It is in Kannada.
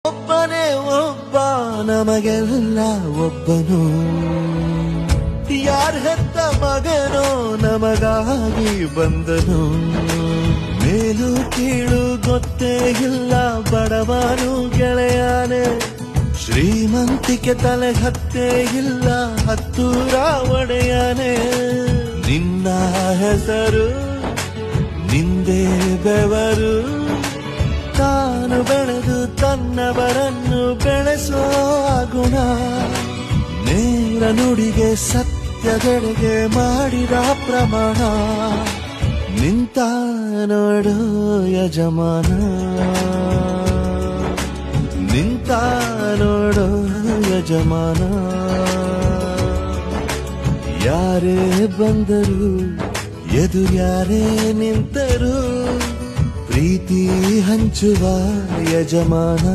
ಒಬ್ಬನೇ ಒಬ್ಬ ನಮಗೆಲ್ಲ ಒಬ್ಬನು, ಯಾರ ಹೆತ್ತ ಮಗನೋ ನಮಗಾಗಿ ಬಂದನು. ಮೇಲು ಕೀಳು ಗೊತ್ತೇ ಇಲ್ಲ ಬಡವನು ಗೆಳೆಯಾನೆ, ಶ್ರೀಮಂತಿಕೆ ತಲೆ ಹತ್ತೇ ಇಲ್ಲ ಹತ್ತೂರ ಒಡೆಯಾನೆ. ನಿನ್ನ ಹೆಸರು ನಿಂದೇ ಬೆವರು, ತಾನು ಬೆಳೆದು ತನ್ನವರನ್ನು ಬೆಳೆಸೋ ಗುಣ. ನೇರ ನುಡಿಗೆ ಸತ್ಯದೆಡೆಗೆ ಮಾಡಿದ ಪ್ರಮಾಣ. ನಿಂತ ನೋಡು ಯಜಮಾನ, ನಿಂತ ನೋಡು ಯಜಮಾನ. ಯಾರೇ ಬಂದರು ಎದುರ್ಯಾರೇ ನಿಂತರು, ಪ್ರೀತಿ ಹಂಚುವ ಯಜಮಾನ.